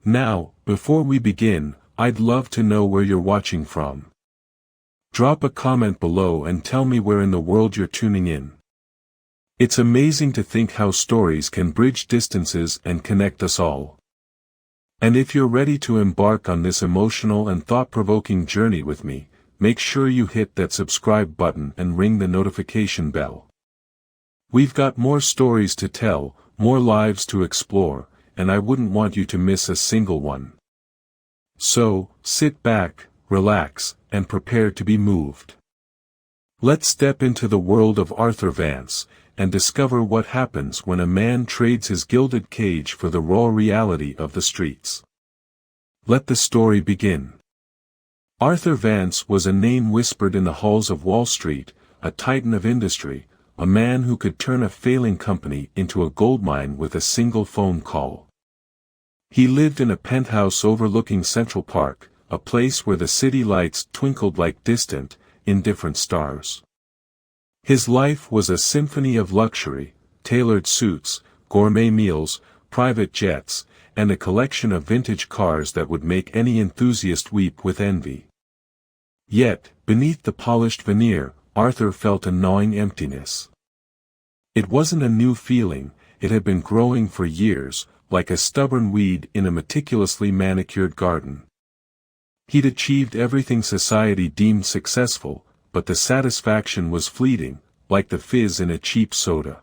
Now, before we begin, I'd love to know where you're watching from. Drop a comment below and tell me where in the world you're tuning in. It's amazing to think how stories can bridge distances and connect us all. And if you're ready to embark on this emotional and thought-provoking journey with me, make sure you hit that subscribe button and ring the notification bell. We've got more stories to tell, more lives to explore, and I wouldn't want you to miss a single one. So, sit back, relax, and prepare to be moved. Let's step into the world of Arthur Vance, and discover what happens when a man trades his gilded cage for the raw reality of the streets. Let the story begin. Arthur Vance was a name whispered in the halls of Wall Street, a titan of industry, a man who could turn a failing company into a goldmine with a single phone call. He lived in a penthouse overlooking Central Park, a place where the city lights twinkled like distant, indifferent stars. His life was a symphony of luxury, tailored suits, gourmet meals, private jets, and a collection of vintage cars that would make any enthusiast weep with envy. Yet, beneath the polished veneer, Arthur felt a gnawing emptiness. It wasn't a new feeling, it had been growing for years, like a stubborn weed in a meticulously manicured garden. He'd achieved everything society deemed successful, but the satisfaction was fleeting, like the fizz in a cheap soda.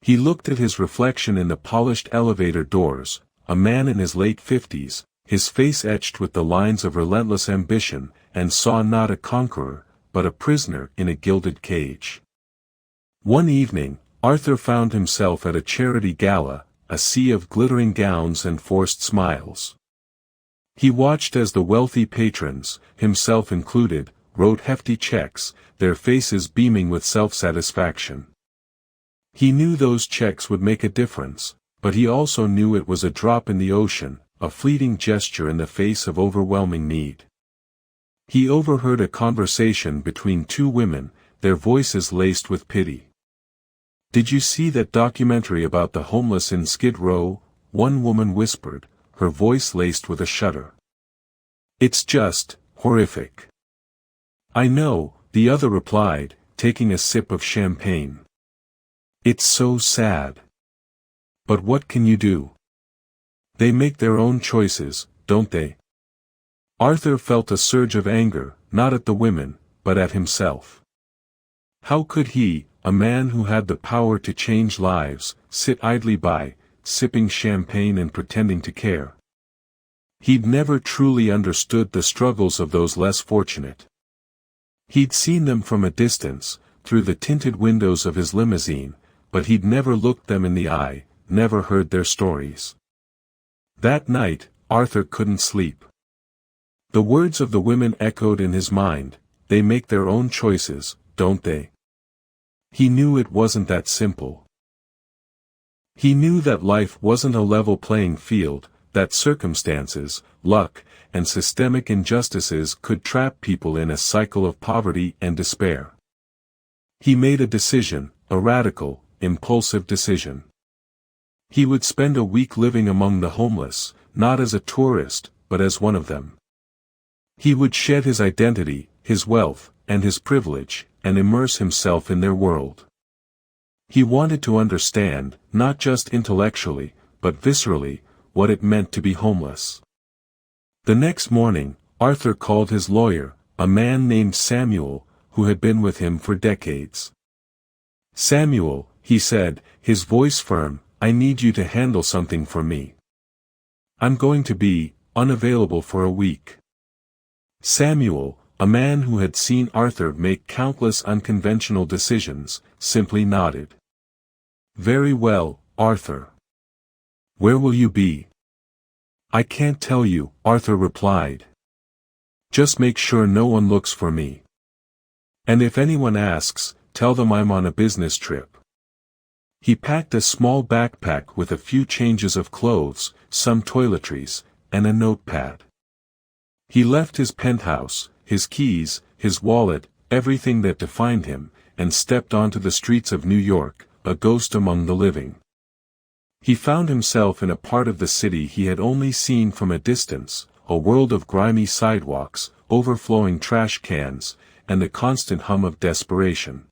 He looked at his reflection in the polished elevator doors, a man in his late 50s, his face etched with the lines of relentless ambition, and saw not a conqueror, but a prisoner in a gilded cage. One evening, Arthur found himself at a charity gala, a sea of glittering gowns and forced smiles. He watched as the wealthy patrons, himself included, wrote hefty checks, their faces beaming with self-satisfaction. He knew those checks would make a difference, but he also knew it was a drop in the ocean, a fleeting gesture in the face of overwhelming need. He overheard a conversation between two women, their voices laced with pity. "Did you see that documentary about the homeless in Skid Row?" one woman whispered, her voice laced with a shudder. "It's just horrific." "I know," the other replied, taking a sip of champagne. "It's so sad. But what can you do? They make their own choices, don't they?" Arthur felt a surge of anger, not at the women, but at himself. How could he, a man who had the power to change lives, sit idly by, sipping champagne and pretending to care? He'd never truly understood the struggles of those less fortunate. He'd seen them from a distance, through the tinted windows of his limousine, but he'd never looked them in the eye, never heard their stories. That night, Arthur couldn't sleep. The words of the women echoed in his mind, "They make their own choices, don't they?" He knew it wasn't that simple. He knew that life wasn't a level playing field, that circumstances, luck, and systemic injustices could trap people in a cycle of poverty and despair. He made a decision, a radical, impulsive decision. He would spend a week living among the homeless, not as a tourist, but as one of them. He would shed his identity, his wealth, and his privilege, and immerse himself in their world. He wanted to understand, not just intellectually, but viscerally, what it meant to be homeless. The next morning, Arthur called his lawyer, a man named Samuel, who had been with him for decades. "Samuel," he said, his voice firm, "I need you to handle something for me. I'm going to be unavailable for a week." Samuel, a man who had seen Arthur make countless unconventional decisions, simply nodded. "Very well, Arthur. Where will you be?" "I can't tell you," Arthur replied. "Just make sure no one looks for me. And if anyone asks, tell them I'm on a business trip." He packed a small backpack with a few changes of clothes, some toiletries, and a notepad. He left his penthouse, his keys, his wallet, everything that defined him, and stepped onto the streets of New York, a ghost among the living. He found himself in a part of the city he had only seen from a distance, a world of grimy sidewalks, overflowing trash cans, and the constant hum of desperation.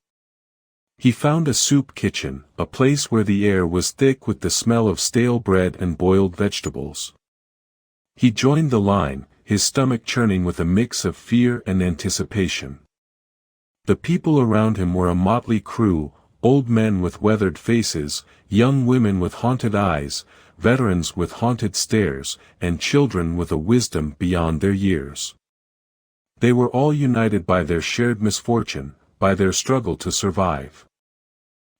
He found a soup kitchen, a place where the air was thick with the smell of stale bread and boiled vegetables. He joined the line, his stomach churning with a mix of fear and anticipation. The people around him were a motley crew, old men with weathered faces, young women with haunted eyes, veterans with haunted stares, and children with a wisdom beyond their years. They were all united by their shared misfortune, by their struggle to survive.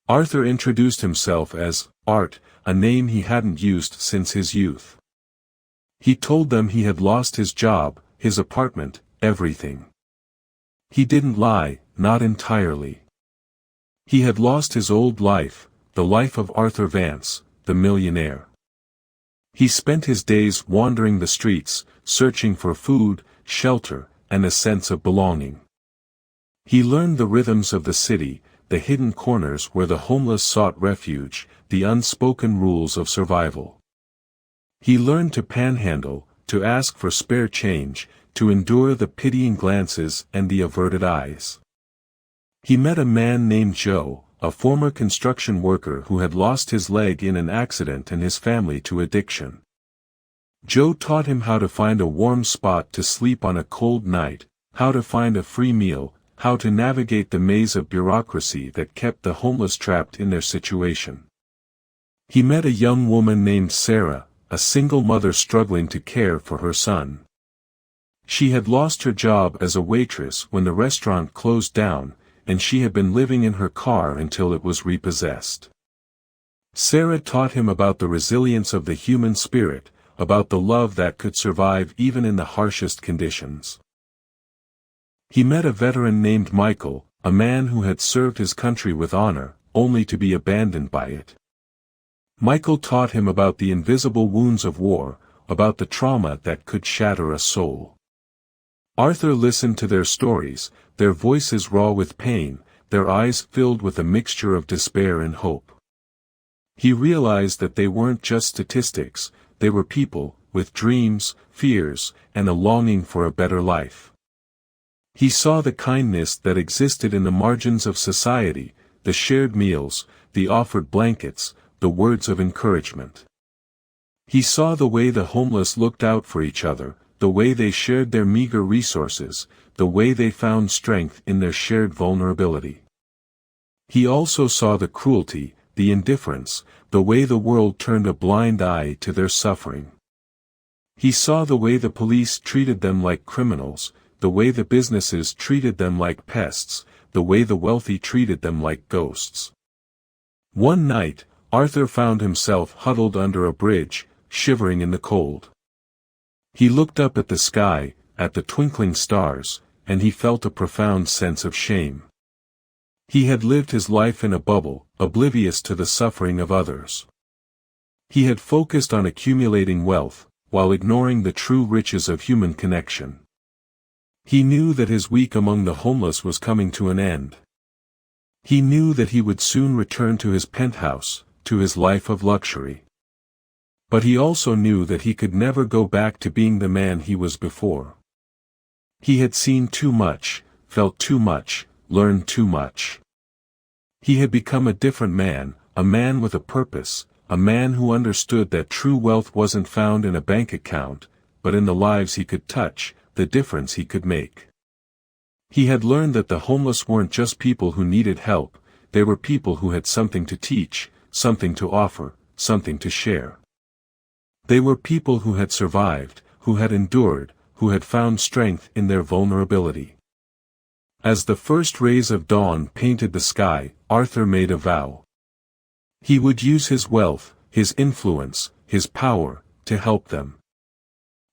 Arthur introduced himself as Art, a name he hadn't used since his youth. He told them he had lost his job, his apartment, everything. He didn't lie, not entirely. He had lost his old life, the life of Arthur Vance, the millionaire. He spent his days wandering the streets, searching for food, shelter, and a sense of belonging. He learned the rhythms of the city, the hidden corners where the homeless sought refuge, the unspoken rules of survival. He learned to panhandle, to ask for spare change, to endure the pitying glances and the averted eyes. He met a man named Joe, a former construction worker who had lost his leg in an accident and his family to addiction. Joe taught him how to find a warm spot to sleep on a cold night, how to find a free meal, how to navigate the maze of bureaucracy that kept the homeless trapped in their situation. He met a young woman named Sarah, a single mother struggling to care for her son. She had lost her job as a waitress when the restaurant closed down, and she had been living in her car until it was repossessed. Sarah taught him about the resilience of the human spirit, about the love that could survive even in the harshest conditions. He met a veteran named Michael, a man who had served his country with honor, only to be abandoned by it. Michael taught him about the invisible wounds of war, about the trauma that could shatter a soul. Arthur listened to their stories, their voices raw with pain, their eyes filled with a mixture of despair and hope. He realized that they weren't just statistics, they were people, with dreams, fears, and a longing for a better life. He saw the kindness that existed in the margins of society, the shared meals, the offered blankets, the words of encouragement. He saw the way the homeless looked out for each other, the way they shared their meager resources, the way they found strength in their shared vulnerability. He also saw the cruelty, the indifference, the way the world turned a blind eye to their suffering. He saw the way the police treated them like criminals, the way the businesses treated them like pests, the way the wealthy treated them like ghosts. One night, Arthur found himself huddled under a bridge, shivering in the cold. He looked up at the sky, at the twinkling stars, and he felt a profound sense of shame. He had lived his life in a bubble, oblivious to the suffering of others. He had focused on accumulating wealth, while ignoring the true riches of human connection. He knew that his week among the homeless was coming to an end. He knew that he would soon return to his penthouse, to his life of luxury. But he also knew that he could never go back to being the man he was before. He had seen too much, felt too much, learned too much. He had become a different man, a man with a purpose, a man who understood that true wealth wasn't found in a bank account, but in the lives he could touch, the difference he could make. He had learned that the homeless weren't just people who needed help, they were people who had something to teach, something to offer, something to share. They were people who had survived, who had endured, who had found strength in their vulnerability. As the first rays of dawn painted the sky, Arthur made a vow. He would use his wealth, his influence, his power, to help them.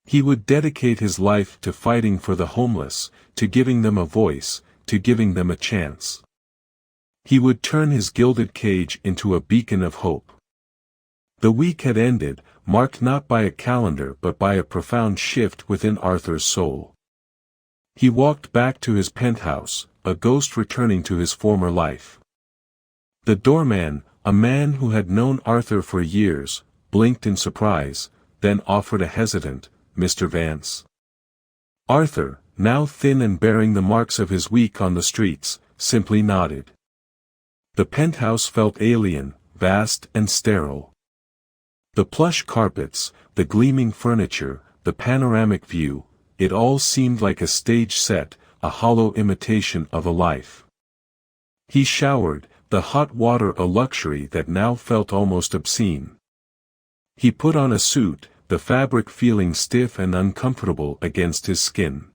He would dedicate his life to fighting for the homeless, to giving them a voice, to giving them a chance. He would turn his gilded cage into a beacon of hope. The week had ended, marked not by a calendar but by a profound shift within Arthur's soul. He walked back to his penthouse, a ghost returning to his former life. The doorman, a man who had known Arthur for years, blinked in surprise, then offered a hesitant, "Mr. Vance." Arthur, now thin and bearing the marks of his week on the streets, simply nodded. The penthouse felt alien, vast and sterile. The plush carpets, the gleaming furniture, the panoramic view, it all seemed like a stage set, a hollow imitation of a life. He showered, the hot water a luxury that now felt almost obscene. He put on a suit, the fabric feeling stiff and uncomfortable against his skin.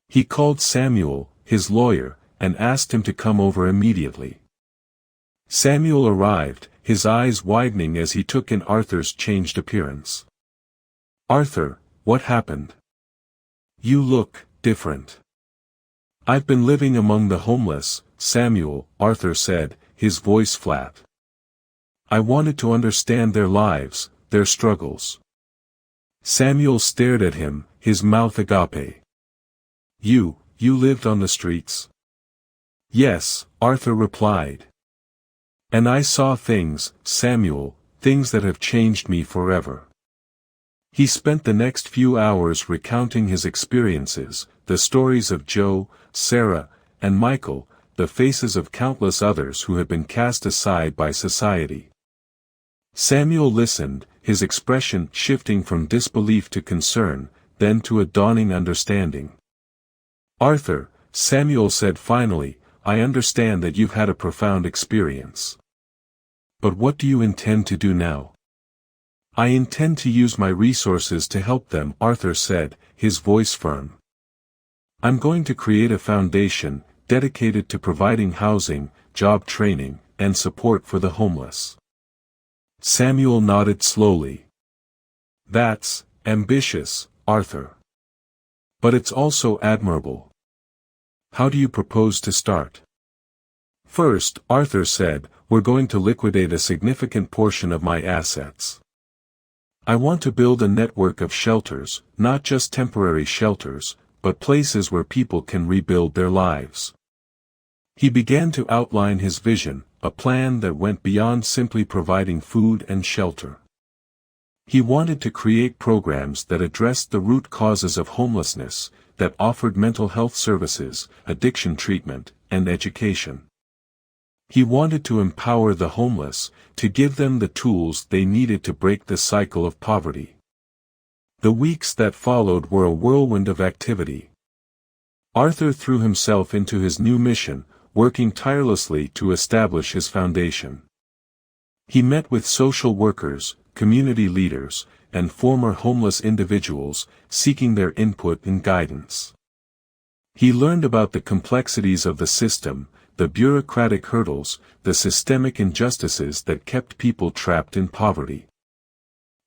He called Samuel, his lawyer, and asked him to come over immediately. Samuel arrived, his eyes widening as he took in Arthur's changed appearance. "Arthur, what happened? You look different." "I've been living among the homeless, Samuel," Arthur said, his voice flat. "I wanted to understand their lives, their struggles." Samuel stared at him, his mouth agape. You lived on the streets?" "Yes," Arthur replied. "And I saw things, Samuel, things that have changed me forever." He spent the next few hours recounting his experiences, the stories of Joe, Sarah, and Michael, the faces of countless others who had been cast aside by society. Samuel listened, his expression shifting from disbelief to concern, then to a dawning understanding. "Arthur," Samuel said finally, "I understand that you've had a profound experience. But what do you intend to do now?" "I intend to use my resources to help them," Arthur said, his voice firm. "I'm going to create a foundation, dedicated to providing housing, job training, and support for the homeless." Samuel nodded slowly. "That's ambitious, Arthur. But it's also admirable. How do you propose to start?" "First," Arthur said, "we're going to liquidate a significant portion of my assets. I want to build a network of shelters, not just temporary shelters, but places where people can rebuild their lives." He began to outline his vision, a plan that went beyond simply providing food and shelter. He wanted to create programs that addressed the root causes of homelessness, that offered mental health services, addiction treatment, and education. He wanted to empower the homeless, to give them the tools they needed to break the cycle of poverty. The weeks that followed were a whirlwind of activity. Arthur threw himself into his new mission, working tirelessly to establish his foundation. He met with social workers, community leaders, and former homeless individuals, seeking their input and guidance. He learned about the complexities of the system, the bureaucratic hurdles, the systemic injustices that kept people trapped in poverty.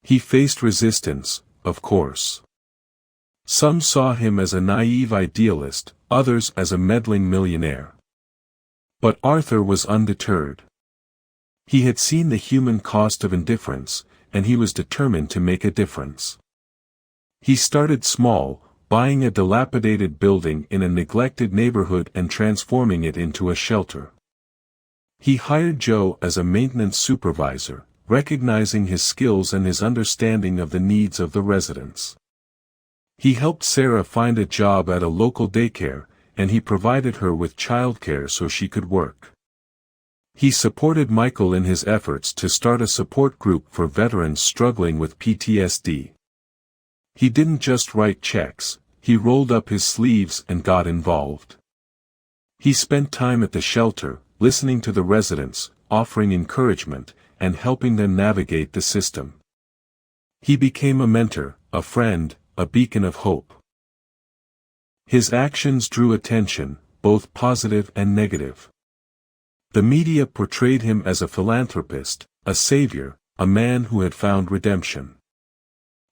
He faced resistance, of course. Some saw him as a naive idealist, others as a meddling millionaire. But Arthur was undeterred. He had seen the human cost of indifference, and he was determined to make a difference. He started small, buying a dilapidated building in a neglected neighborhood and transforming it into a shelter. He hired Joe as a maintenance supervisor, recognizing his skills and his understanding of the needs of the residents. He helped Sarah find a job at a local daycare, and he provided her with childcare so she could work. He supported Michael in his efforts to start a support group for veterans struggling with PTSD. He didn't just write checks, he rolled up his sleeves and got involved. He spent time at the shelter, listening to the residents, offering encouragement, and helping them navigate the system. He became a mentor, a friend, a beacon of hope. His actions drew attention, both positive and negative. The media portrayed him as a philanthropist, a savior, a man who had found redemption.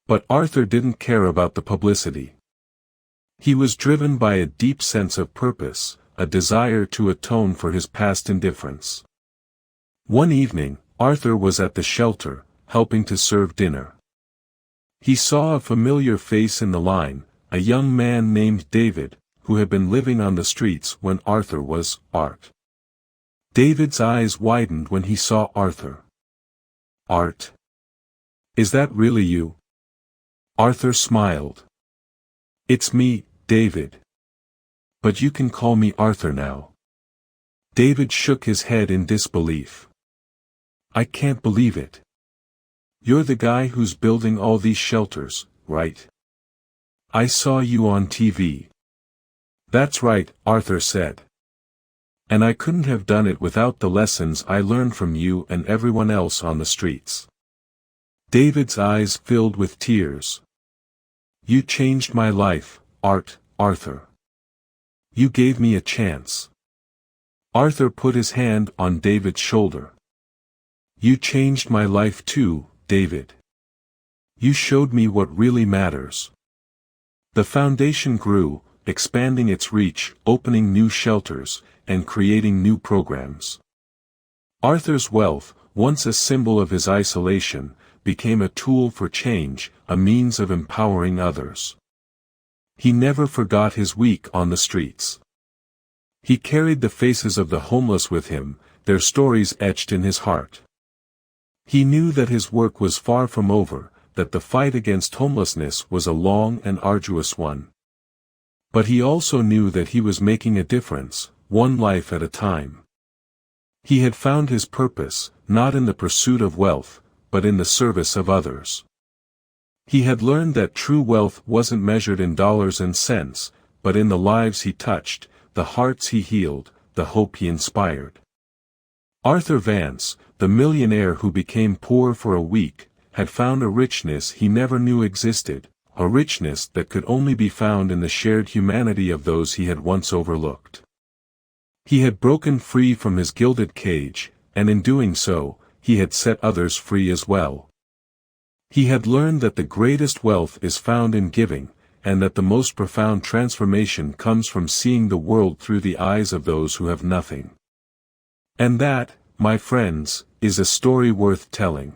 But Arthur didn't care about the publicity. He was driven by a deep sense of purpose, a desire to atone for his past indifference. One evening, Arthur was at the shelter, helping to serve dinner. He saw a familiar face in the line, a young man named David, who had been living on the streets when Arthur was Art. David's eyes widened when he saw Arthur. Art? Is that really you? Arthur smiled. It's me, David. But you can call me Arthur now. David shook his head in disbelief. I can't believe it. You're the guy who's building all these shelters, right? I saw you on TV. That's right, Arthur said. And I couldn't have done it without the lessons I learned from you and everyone else on the streets. David's eyes filled with tears. You changed my life, Arthur. You gave me a chance. Arthur put his hand on David's shoulder. You changed my life too, David. You showed me what really matters. The foundation grew, expanding its reach, opening new shelters, and creating new programs. Arthur's wealth, once a symbol of his isolation, became a tool for change, a means of empowering others. He never forgot his week on the streets. He carried the faces of the homeless with him, their stories etched in his heart. He knew that his work was far from over, that the fight against homelessness was a long and arduous one. But he also knew that he was making a difference, one life at a time. He had found his purpose, not in the pursuit of wealth, but in the service of others. He had learned that true wealth wasn't measured in dollars and cents, but in the lives he touched, the hearts he healed, the hope he inspired. Arthur Vance, the millionaire who became poor for a week, had found a richness he never knew existed, a richness that could only be found in the shared humanity of those he had once overlooked. He had broken free from his gilded cage, and in doing so, he had set others free as well. He had learned that the greatest wealth is found in giving, and that the most profound transformation comes from seeing the world through the eyes of those who have nothing. And that, my friends, is a story worth telling.